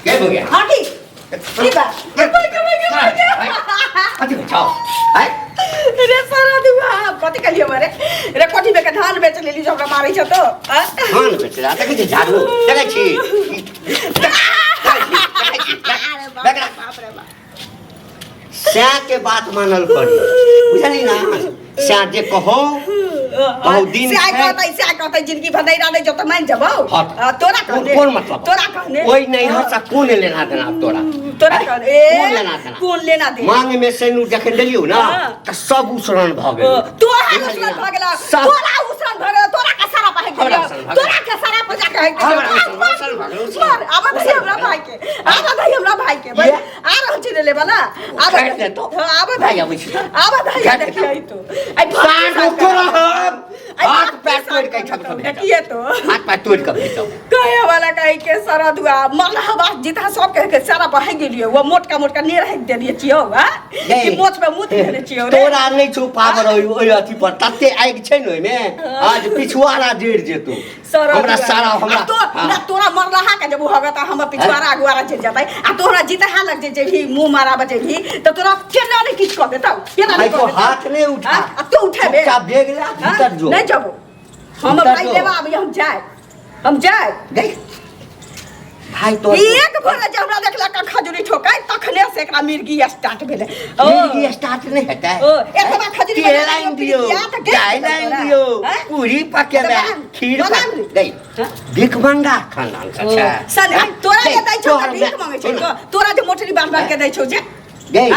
क्या हो गया हाँ ठीक ठीक है कथी बचाओ है रे सारा दुआ कथी कलियो मारे रे कोठी में के धान बेच लेली जो हमरा मारै छ तो धान बेच रहा था कि झाड़ू देखै छी श्या के बात मानल करी बुझली ना श्या जे कहो बहुत दिन से कहता जिंदगी भर नहीं रहने जो तो मान जबो तोरा कहने कौन मतलब तोरा कहने कोई नहीं हसा कौन लेना देना तोरा तोरा कहने कौन लेना दे मांग में सेनु जखन देलियो ना त सब उसरण भ गेल तोरा उसरण भ गेल तोरा उसरण भ गेल तोरा का सारा पाहे गेल तोरा के सारा पजा के है मार अब दही हमरा भाई के भाई आ रह छी ले वाला अब भाई अब छी अब दही देखिए तो साठ ओकरा हाथ पैर तोड़ के छक देखिए तो हाथ पैर तोड़ के भेजो कहे वाला कहे के सारा दुआ मलहबा जिता सब कहे के सारा बह गेलियो वो मोटका नहीं रह देलिए छियो हां कि मोच पे मुत देले छियो रे तोरा नहीं छु पावर ओइ अथी पर तते आगि छै न ओइ में आज पिछुआरा जड़ जेतो हमरा सारा हमरा तोरा मरलहा के जब होगा त हम पिछुआरा अगुआरा जड़ जतै आ तोरा जिता लग जे भी मुंह मारा बजे भी तो तोरा केना नहीं किछ कर देतौ केना नहीं को हाथ नहीं उठा तू उठाबे चाप देख ले भीतर जो नहीं जाबो हम भाई लेवा अब हम जाए गई भाई तो एक भोरे जे हमरा देखला का खजूरी ठोकाय तखने से एकरा मिर्गी स्टार्ट भेले मिर्गी स्टार्ट नहीं होता है एकरा खजूरी लाइन दियो गाय लाइन दियो पूरी पके में खीर गई भीख मंगा खानदान अच्छा सन तोरा के दै छौ भीख मांगे छै तोरा जे मोटरी बांध के दै छौ जे गई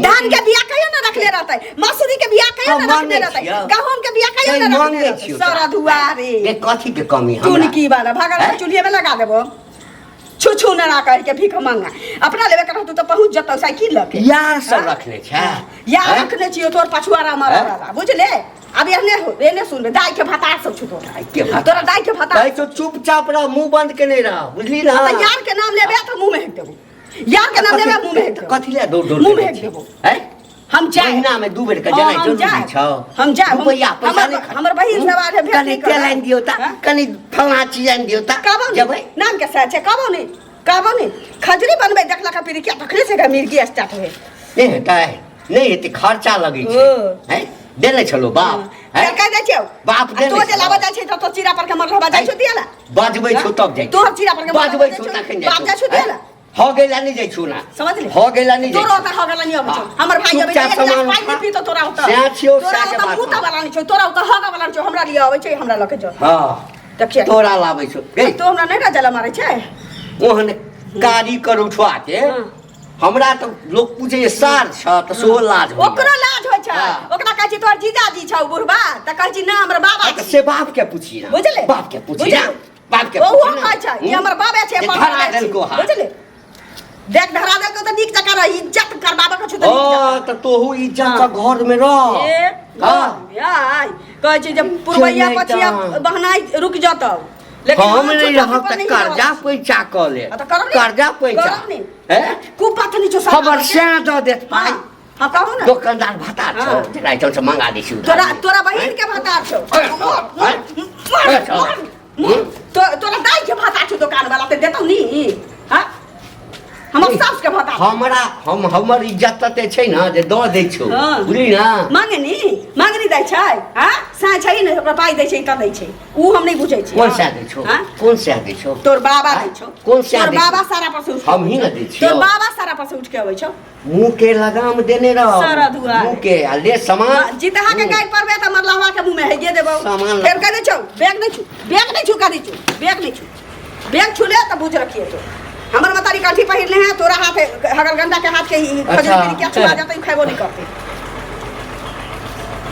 धान के बिया कहियो न रखले रहतै मसूरी के बिया कहियो न रखले रहतै गहूम के बिया कहियो न रखले रहतै सारा दुआरे ये कथी के कमी हमरा तून की बाला भागा चुलिए में लगा देबो छू न ना कर के भीख मांगा अपना लेवे कर तू तो पहुंच जतौ साइकिल लके यार सब रखले छै यार रखने छियो तोर पछुआरा मारा बुझले अब एने सुन दाई के भतार सब छु तोरा दाई के भतार दाई तो चुपचाप रह मुंह बंद के नहीं रह बुझली ना यार के नाम लेबे त मुंह में हेक देबो यार के नाम लेबे मुंह में हेक कथी ले दो मुंह में हेक देबो हैं हम जाए महीना में 2 बेर के जाय जरूरी छ हम जाए रुपया पैसा नहीं हमर बहिन सब आरे भेट कनी तेल दियो ता कनी फलना चीज दियो ता जबै नाम के साथ है कहबो नहीं खजरी बनबे देखला का पीरी क्या तखले से मिर्गी स्टार्ट होए नहीं होता है नहीं हेते खर्चा लगै छै हैं देले छलो बाप हैं कह दे छौ बाप देले तो जे लाबा जाय छै तो चीरा पर के मरलबा जाय छौ दियाला बाजबै छौ तब जाय तो चीरा पर के बाजबै छौ तखन जाय बाप जाय छौ दियाला हो गेला नहीं जाय छौ ना समझ ले हो गेला नहीं तोरा त हो गेला नहीं अब छौ हमर भाई जब एक ग्लास पानी पी तो तोरा उता से छियो से के बात मुता वाला नहीं छौ तोरा उता होगा वाला छौ हमरा लिए आबै छै हमरा लके जो हां देखिए तोरा लाबै छौ गई तो हमरा नहीं राजा मारै छै ओहन कारी कर उठवा के हमरा तो लोग पूछे सार छ त सो लाज हो ओकरा लाज होय छै ओकरा कहै छी तोर जीजाजी छौ बुढ़बा त कहै छी ना हमर बाबा से बाप के पूछी ना बुझले बाप के पूछी ना बाप के ओ कहै छै कि हमर बाबा छै धरा देल को बुझले देख धरा देल को त नीक जका इज्जत करबाबा के छु त ओ त तोहू इज्जत का घर में रह हां यार कहै छी जब पुरवैया पछिया बहनाई रुक जतौ लेकिन हम नहीं रह त कर्जा पैसा क ले कर्जा पैसा हैं खूब बात नहीं छौ खबर से द देत पाई हां कहू ना दुकानदार भतार छौ जेकरा चल से मंगा दै छी तोरा बहिन के भतार छौ तोरा दाई के भतार छौ दुकान वाला ते देतौ नी हां हमर सास के भतार हमर इज्जत तते छै ना जे द दै छौ बुझली ना मांगनी दै छै हां सा छै ने ओकरा पाई दै छै त दै छै उ हम नहीं बुझै छी कौन सा दै छौ कौन सा दै छौ तोर बाबा दै छौ कौन सा तोर बाबा सारा पर से उठ हम ही ना दै छी तोर बाबा सारा पर से उठ के आबै छौ मुंह के लगाम देने रह सारा दुआ मुंह के ले सामान जितहा के गाय परबे त मरलवा के मुंह में है ये देबो फिर कह दे छौ बैग नहीं छू का दै छौ बैग छूले त बुझ रखिए तो हमर मतारी काठी पहिरले हैं तोरा हाथ हगल गंडा के हाथ के खजूर पीरी क्या छुआ जाता खाइबो नहीं करते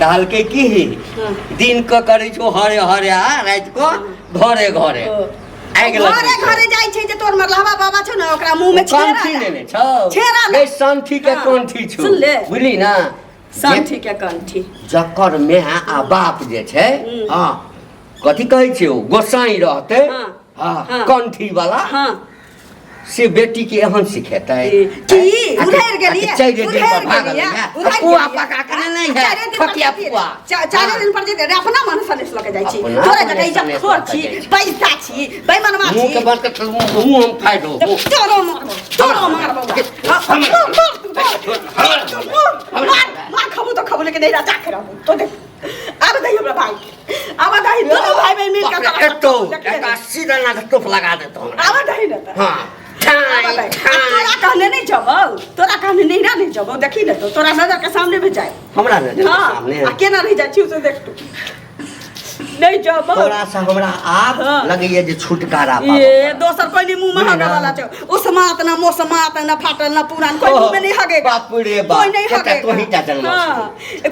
कहल के की दिन क करै छो हरे हरे आ रात को घरे घरे घरे जाय छै जे तोर मरलहवा बाबा छौ न ओकरा मुंह में कंठी लेने छौ ए संठी के कंठी छौ सुन ले बुझली ना संठी के कंठी जकर में आ बाप जे छै हां कथि कहै छै गोसाई रहते हां कंठी वाला हां से बेटी के एहन सिखेतै की उधर गेलिए चारि दिन पर भागल है पुआ पका के नहीं है ठकिया पुआ 4 दिन पर जे अपना मन सनेस लके जाइ छी तोरे जगह इज्जत खोर छी पैसा छी बेईमानवा छी मुंह के बंद कर मुंह हम फाड़ दो तोरो मार मार खबू तो खबू लेके नहीं राजा खराबू तो देख अब दही हमरा भाई अब दही दोनों भाई बहन मिल के तो एक सीधा ना टोप लगा देता हूं अब दही ना हां तोरा कहने नहीं जबो तोरा कहने नहीं ना नहीं जबो देखी ना तो तोरा नजर के सामने में जाए हमरा नजर के सामने आ केना रह जाय छी उसे देख तू नहीं जबो तोरा से हमरा आप लगैया जे छुटकारा पाबो ये दोसर कोई नहीं मुंह में हगे वाला छ उसमात ना मोसमात ना फाटल ना पुरान कोई मुंह में नहीं हगे बाप रे बाप कोई नहीं हगे तो ही ता जन्म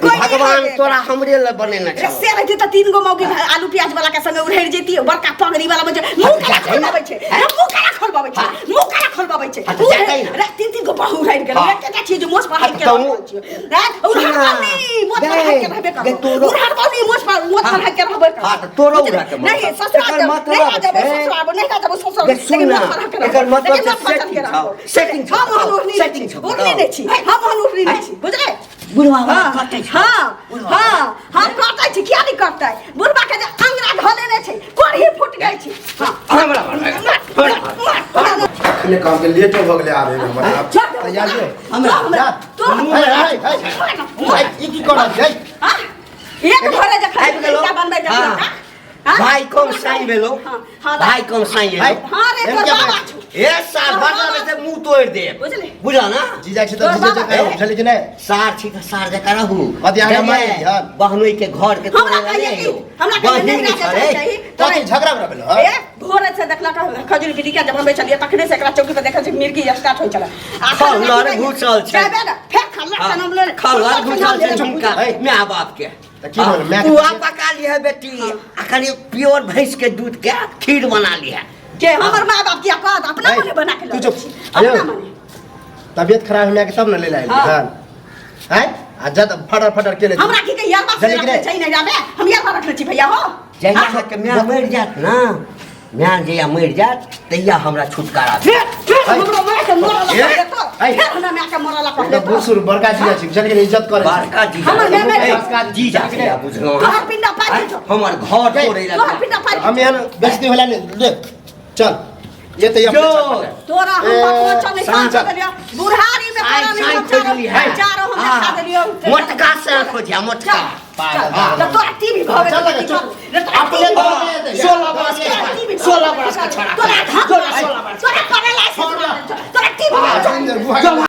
कोई भगवान तोरा हमरे ल बनेना छ से रहते त 3 गो मौगी आलू प्याज वाला के संगे उड़ेर जेती बड़का पगड़ी वाला में मुंह का खोलबाबै छै मुंह का खोलबाबै छै मुंह का खोलबाबै छै रे 3 गो बहु उड़ेर गेल केटा छी जे मोस पर हाथ के मोस पर हाथ के रहबे कर उड़ार पानी मोस पर हाथ के रहबे हां तोरो उड़ा के नहीं ससुराल नहीं जब ससुराल लेकिन एकर मतलब सेटिंग छ उड़नी नहीं छी हम उड़नी नहीं छी बुझले बुढ़वा कटै छ हां हम कटै छी किया नहीं कटै बुढ़वा के अंगरा ढले नहीं छी कोढ़ी फूट गई छी हां ने काम के लिए तो भगले आ रहे हमरा तैयार है हमरा तो ई की करा छै हां एक घरे जे खा बनबै जा भाई कम साई भेलो भाई कम साई है हां रे तो बाबा ए सार भरला में से मुंह तोड़ दे बुझले बुझा ना जीजा छी तो जीजा जका उठले कि नहीं सार छी त सार जका रहू अति आगे मार ध्यान बहनोई के घर के तोड़े ले हमरा के नहीं चाहिए तो झगड़ा बरा भेलो ए भोरे से देखला खजूर की टिका जब हम चलिए तखने से एकरा चौकी पे देखै छै मिर्गी स्टार्ट होय चला खलर घुसल छै जाबे ना फेर खल्ला तनम ले खलर घुसल छै झुमका माय बाप के की बोल मैं पुआ पका ली है बेटी अखनी प्योर भैंस के दूध के खीर बना ली है के हमर मां बाप की औकात अपना मने बना के तू चुप अपना मने तबीयत खराब होने के सब न ले लाइल ध्यान हैं आज फटर के ले हमरा की के यार बात से छै नहीं जाबे हम यार बात रखले छी भैया हो जइया के म्यां मर जात ना म्यां जइया मर जात तइया हमरा छुटकारा हमरो मां के मरला फिर हमरा मां के मरला कहले तो बुसुर बड़का जीजा छी जन के इज्जत करे बड़का जीजा हमर जीजा के बुझलो घर पिंडा पाई हमर घर तोड़े लगा घर पिंडा पाई हम यहाँ बेइज्जती होला नहीं ले चल ये तो ये तोरा हम पहुंचा नहीं सांच दिया बुढ़ारी में पड़ा नहीं खोजली है चारों हम खा दियो मोटका से खोजिया मोटका तो तोरा टीवी भगे चल अपने 16 बरस का छोरा तोरा 16 बरस तोरा पढ़े ला तोरा टीवी